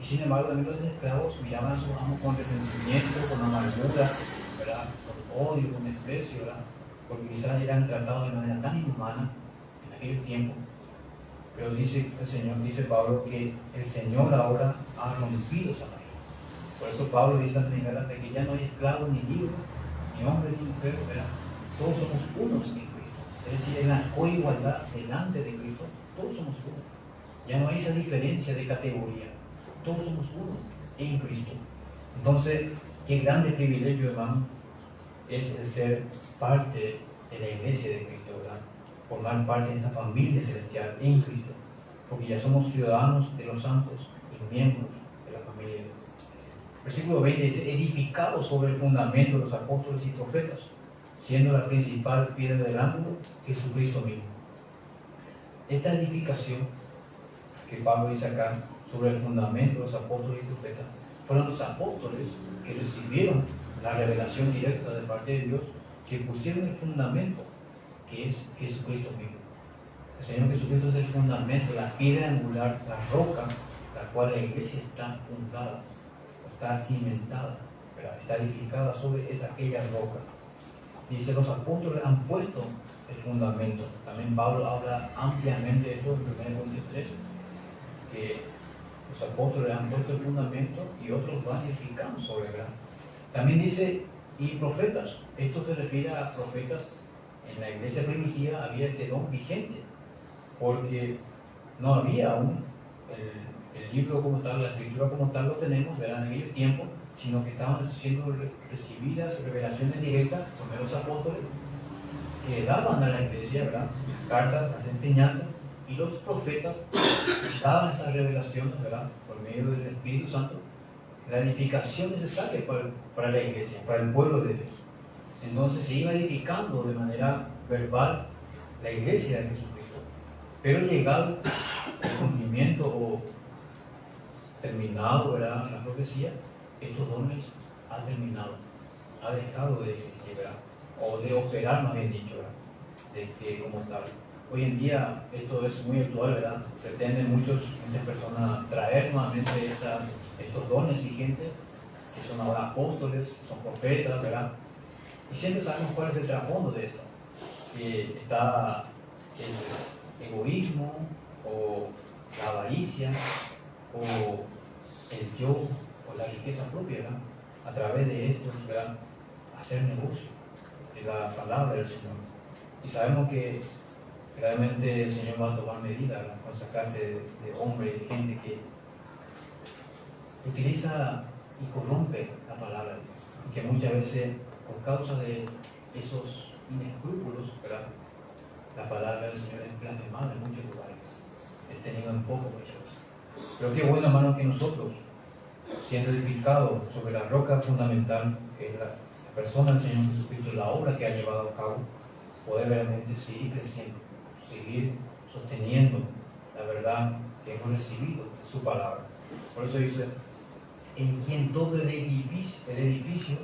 S2: Y sin embargo, también los esclavos miraban a sus amos con resentimiento, con amargura, ¿verdad?, con odio, con desprecio, ¿verdad?, porque quizás eran tratados de manera tan inhumana en aquellos tiempos. Pero dice el Señor, dice Pablo, que el Señor ahora ha rompido esa barrera. Por eso Pablo dice también en Gálatas que ya no hay esclavos ni libres, ni hombre ni mujer, ¿verdad? Todos somos unos en Cristo. Es decir, en la coigualdad delante de Cristo, todos somos uno. Ya no hay esa diferencia de categoría. Todos somos uno en Cristo. Entonces, qué grande privilegio, hermano, es el ser parte de la iglesia de Cristo, ¿verdad? Formar parte de esta familia celestial en Cristo, porque ya somos ciudadanos de los santos y miembros de la familia de Dios. Versículo 20 dice, edificado sobre el fundamento de los apóstoles y profetas, siendo la principal piedra del ángulo Jesucristo mismo. Esta edificación que Pablo dice acá sobre el fundamento de los apóstoles y profetas, fueron los apóstoles que recibieron la revelación directa de parte de Dios, que pusieron el fundamento, que es Jesucristo mismo. El Señor Jesucristo es el fundamento, la piedra angular, la roca, la cual la iglesia está fundada, está cimentada, está edificada sobre aquella roca. Dice, los apóstoles han puesto el fundamento. También Pablo habla ampliamente de esto en 1 Corintios 3, que los apóstoles han puesto el fundamento y otros van edificando sobre, ¿verdad? También dice, y profetas. Esto se refiere a profetas. En la iglesia primitiva había este don vigente, porque no había aún el libro como tal, la escritura como tal lo tenemos, ¿verdad?, en aquellos tiempos, sino que estaban siendo recibidas revelaciones directas por los apóstoles que daban a la iglesia, ¿verdad?, las cartas, las enseñanzas, y los profetas daban esas revelaciones, ¿verdad?, por medio del Espíritu Santo, la edificación necesaria para la iglesia, para el pueblo de Dios. Entonces se iba edificando de manera verbal la iglesia de Jesucristo, pero llegado el cumplimiento o terminado, ¿verdad?, la profecía, estos dones han terminado, ha dejado de existir, ¿verdad?, o de operar, más bien dicho, ¿verdad?, de que como tal. Hoy en día esto es muy actual, ¿verdad? Pretenden muchas personas traer nuevamente estos dones vigentes, que son ahora apóstoles, son profetas, ¿verdad? Y siempre sabemos cuál es el trasfondo de esto, que está el egoísmo, o la avaricia, o el yo, o la riqueza propia, ¿verdad?, a través de esto, ¿verdad?, hacer negocio de la palabra del Señor. Y sabemos que realmente el Señor va a tomar medidas, ¿verdad?, con esa clase de hombre, de gente que utiliza y corrompe la palabra de Dios. que muchas veces, por causa de esos inescrúpulos, ¿verdad?, la palabra del Señor es blasfemada en muchos lugares, es tenido en poco muchas veces. Pero qué bueno, hermano, que nosotros, siendo edificados sobre la roca fundamental, que es la persona del Señor Jesucristo, la obra que ha llevado a cabo, poder realmente seguir creciendo, seguir sosteniendo la verdad que hemos recibido de su palabra. Por eso dice, en quien todo el edificio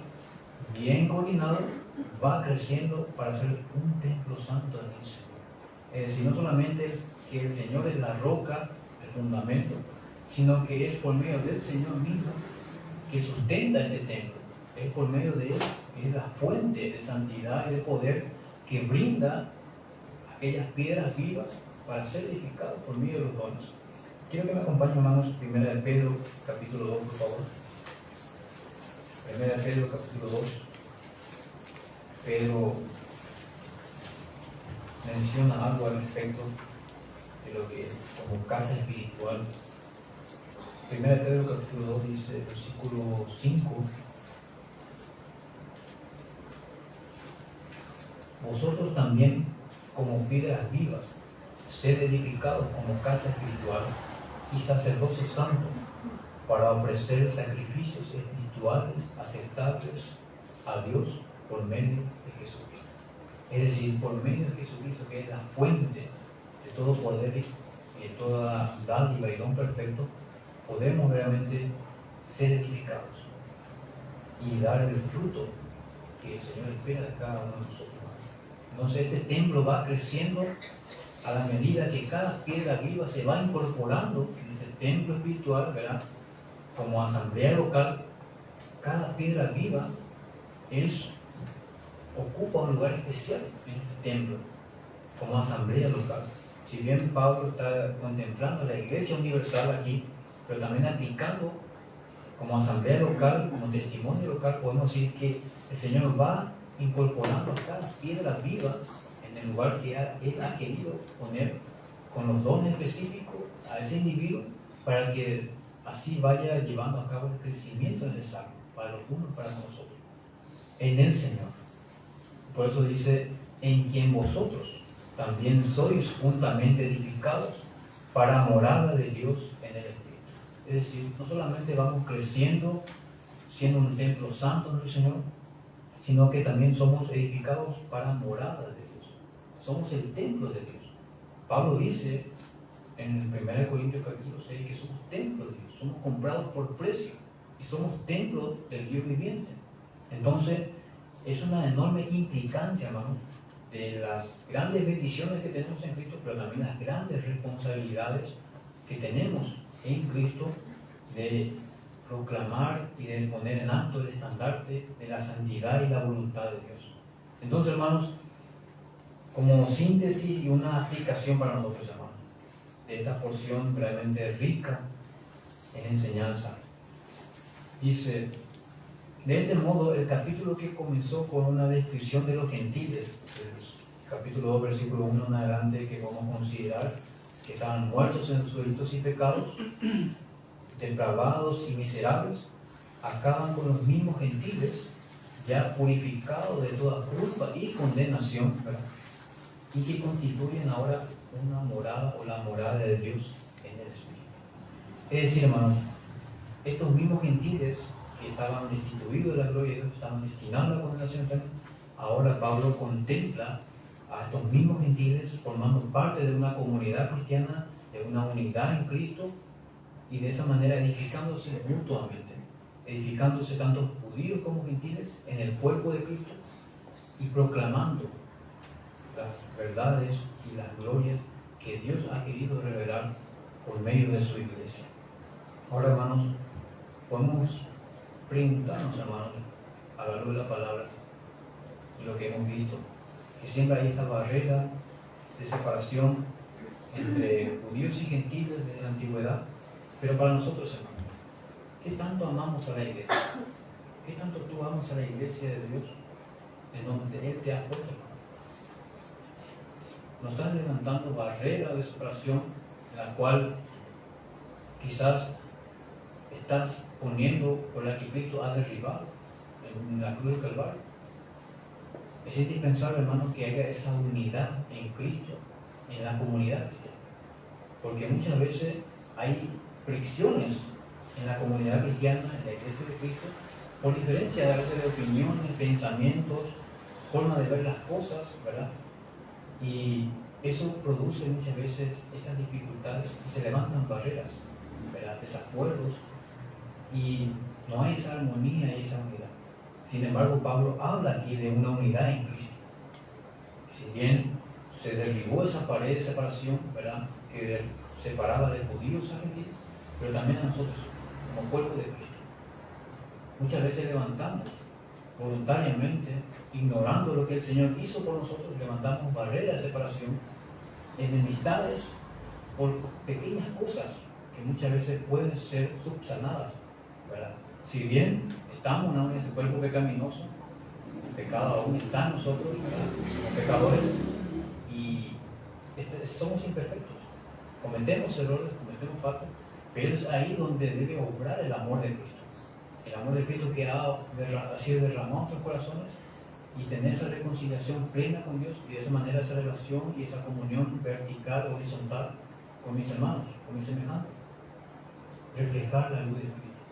S2: bien coordinado va creciendo para ser un templo santo en el Señor. Es decir, no solamente es que el Señor es la roca, el fundamento, sino que es por medio del Señor mismo que sustenta este templo. Es por medio de Él, es la fuente de santidad y de poder que brinda aquellas piedras vivas para ser edificadas por medio de los dones. Quiero que me acompañen, hermanos, 1 de Pedro, capítulo 2, por favor. 1 de Pedro, capítulo 2. Pedro menciona algo al respecto de lo que es como casa espiritual. 1 de Pedro, capítulo 2, dice, versículo 5. Vosotros también, como piedras vivas, sed edificados como casa espiritual y sacerdocio santo, para ofrecer sacrificios espirituales aceptables a Dios por medio de Jesucristo. Es decir, por medio de Jesucristo, que es la fuente de todo poder y de toda dádiva y don perfecto, podemos realmente ser edificados y dar el fruto que el Señor espera de cada uno de nosotros. Entonces este templo va creciendo a la medida que cada piedra viva se va incorporando en este templo espiritual, ¿verdad? Como asamblea local, cada piedra viva ocupa un lugar especial en este templo, como asamblea local. Si bien Pablo está contemplando la iglesia universal aquí, pero también aplicando como asamblea local, como testimonio local, podemos decir que el Señor va incorporando a cada piedra viva en el lugar que Él ha querido poner con los dones específicos a ese individuo, para que así vaya llevando a cabo el crecimiento necesario para los unos y para nosotros en el Señor. Por eso dice, en quien vosotros también sois juntamente edificados para morada de Dios en el Espíritu. Es decir, no solamente vamos creciendo siendo un templo santo del Señor, sino que también somos edificados para morada de Dios. Somos el templo de Dios. Pablo dice en el 1 Corintios capítulo 6 que somos templo de Dios, somos comprados por precio y somos templo del Dios viviente. Entonces, es una enorme implicancia, hermanos, de las grandes bendiciones que tenemos en Cristo, pero también las grandes responsabilidades que tenemos en Cristo de proclamar y de poner en alto el estandarte de la santidad y la voluntad de Dios. Entonces, hermanos, como síntesis y una aplicación para nosotros, hermanos, de esta porción realmente rica en enseñanza, dice, de este modo, el capítulo que comenzó con una descripción de los gentiles, el capítulo 2, versículo 1 en adelante, que podemos considerar que estaban muertos en sus delitos y pecados, depravados y miserables, acaban con los mismos gentiles, ya purificados de toda culpa y condenación, ¿verdad?, y que constituyen ahora una morada o la morada de Dios en el Espíritu. Es decir, hermanos, estos mismos gentiles que estaban destituidos de la gloria de Dios, estaban destinados a la condenación eterna, ahora Pablo contempla a estos mismos gentiles formando parte de una comunidad cristiana, de una unidad en Cristo, y de esa manera edificándose mutuamente, edificándose tanto judíos como gentiles en el cuerpo de Cristo y proclamando las verdades y las glorias que Dios ha querido revelar por medio de su iglesia. Ahora, hermanos, podemos preguntarnos, hermanos, a la luz de la palabra y lo que hemos visto, que siempre hay esta barrera de separación entre judíos y gentiles de la antigüedad. Pero para nosotros, hermanos, ¿qué tanto amamos a la iglesia? ¿Qué tanto tú amas a la iglesia de Dios en donde Él te ha puesto, hermano? ¿No estás levantando barreras de separación en la cual quizás estás poniendo por la que Cristo ha derribado en la cruz del Calvario. Es indispensable, hermanos, que haya esa unidad en Cristo, en la comunidad cristiana. Porque muchas veces hay fricciones en la comunidad cristiana, en la iglesia de Cristo, por diferencia a veces de opiniones, pensamientos, forma de ver las cosas, ¿verdad? Y eso produce muchas veces esas dificultades y se levantan barreras, ¿verdad? Desacuerdos, y no hay esa armonía y esa unidad. Sin embargo, Pablo habla aquí de una unidad en Cristo. Si bien se derribó esa pared de separación, ¿verdad?, que separaba de judíos a gentiles, pero también a nosotros, como cuerpo de Cristo. Muchas veces levantamos voluntariamente, ignorando lo que el Señor hizo por nosotros, levantamos barreras de separación, enemistades por pequeñas cosas que muchas veces pueden ser subsanadas, ¿verdad? Si bien estamos en este cuerpo pecaminoso, el pecado aún está en nosotros, ¿verdad?, como pecadores, y somos imperfectos, cometemos errores, cometemos faltas, pero es ahí donde debe obrar el amor de Cristo. El amor de Cristo que ha sido derramado en nuestros corazones, y tener esa reconciliación plena con Dios, y de esa manera esa relación y esa comunión vertical, horizontal con mis hermanos, con mis semejantes, reflejar la luz de Cristo.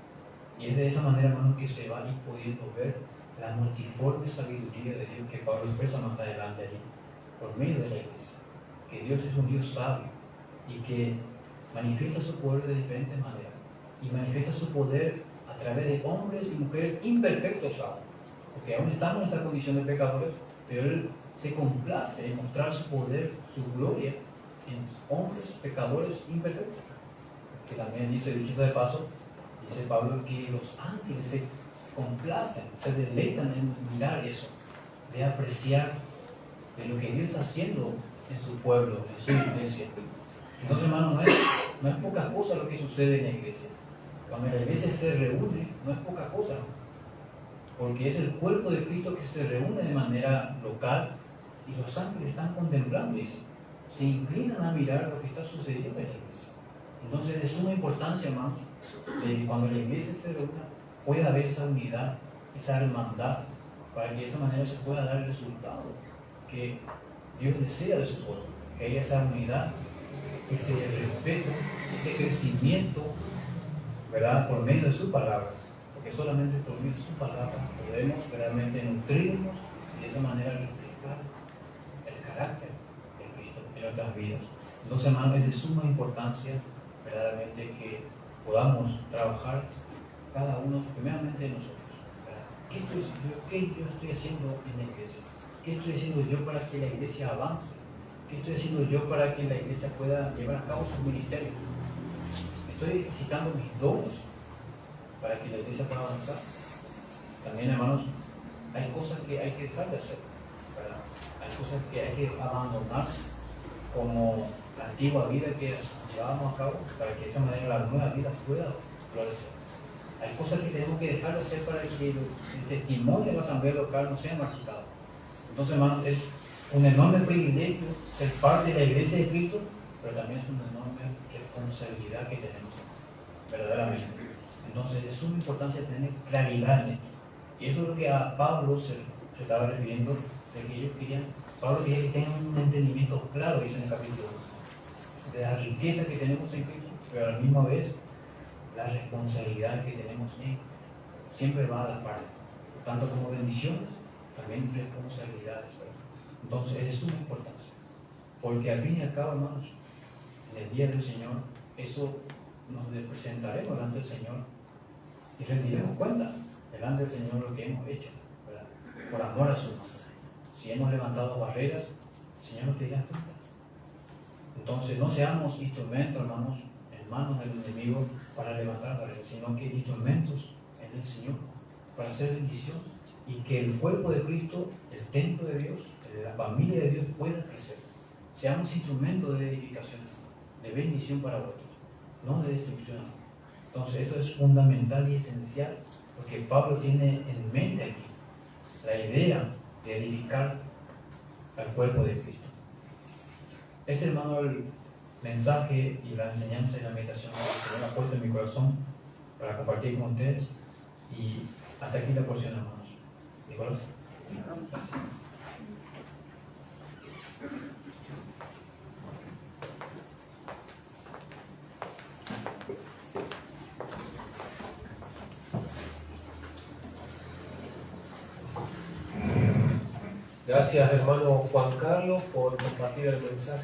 S2: Y es de esa manera, hermanos, que se va a ir pudiendo ver la multiforme sabiduría de Dios que Pablo expresa más adelante allí, por medio de la iglesia. Que Dios es un Dios sabio y que manifiesta su poder de diferentes maneras, y manifiesta su poder a través de hombres y mujeres imperfectos aún, porque aún estamos en nuestra condición de pecadores, pero Él se complace en mostrar su poder, su gloria en hombres pecadores imperfectos. Que también dice, dicho de paso, dice Pablo que los ángeles se complacen, se deleitan en mirar eso, de apreciar de lo que Dios está haciendo en su pueblo, en su iglesia. Entonces, hermano, no es poca cosa lo que sucede en la iglesia. Cuando la iglesia se reúne, no es poca cosa, porque es el cuerpo de Cristo que se reúne de manera local, y los ángeles están contemplando, dice, se inclinan a mirar lo que está sucediendo en la iglesia. Entonces, es de suma importancia, hermanos, de que cuando la iglesia se reúna pueda haber esa unidad, esa hermandad, para que de esa manera se pueda dar el resultado que Dios desea de su pueblo, que haya esa unidad, ese respeto, ese crecimiento, ¿verdad?, por medio de su palabra, porque solamente por medio de su palabra podemos realmente nutrirnos y de esa manera reflejar el carácter de Cristo en nuestras vidas. Entonces, hermanos, es de suma importancia verdaderamente que podamos trabajar cada uno, primeramente nosotros, ¿verdad? ¿Qué yo estoy haciendo en la iglesia? ¿Qué estoy haciendo yo para que la iglesia avance? ¿Qué estoy haciendo yo para que la iglesia pueda llevar a cabo sus ministerios? ¿Estoy ejercitando mis dones para que la iglesia pueda avanzar? También, hermanos, hay cosas que hay que dejar de hacer, ¿verdad? Hay cosas que hay que abandonar, como la antigua vida que llevábamos a cabo, para que de esa manera la nueva vida pueda florecer. Hay cosas que tenemos que dejar de hacer para que el testimonio de la asamblea local no sea marchitado. Entonces, hermanos, es un enorme privilegio ser parte de la iglesia de Cristo, pero también es una enorme responsabilidad que tenemos, verdaderamente. Entonces, es suma importancia tener claridad en esto. Y eso es lo que a Pablo se estaba refiriendo, de que ellos querían, Pablo quería que tengan un entendimiento claro, dice en el capítulo 1, de la riqueza que tenemos en Cristo, pero a la misma vez la responsabilidad que tenemos en Él. Siempre va a la par, tanto como bendiciones, también responsabilidades, ¿verdad? Entonces es de suma importancia, porque al fin y al cabo, hermanos, en el día del Señor, eso nos presentaremos delante del Señor y rendiremos cuenta delante del Señor lo que hemos hecho, ¿verdad?, por amor a su nombre. Si hemos levantado barreras, el Señor nos pedirá cuenta. Entonces no seamos instrumentos, hermanos, en manos del enemigo para levantar barreras, sino que instrumentos en el Señor para hacer bendición, y que el cuerpo de Cristo, el templo de Dios, la familia de Dios pueda crecer. Seamos instrumentos de edificación, de bendición para otros, no de destrucción. Entonces esto es fundamental y esencial, porque Pablo tiene en mente aquí la idea de edificar al cuerpo de Cristo. Este, hermano, el mensaje y la enseñanza y la meditación que el Señor ha puesto en mi corazón para compartir con ustedes, y hasta aquí la porción, hermanos. Nicolás.
S3: Gracias, hermano Juan Carlos, por compartir el mensaje.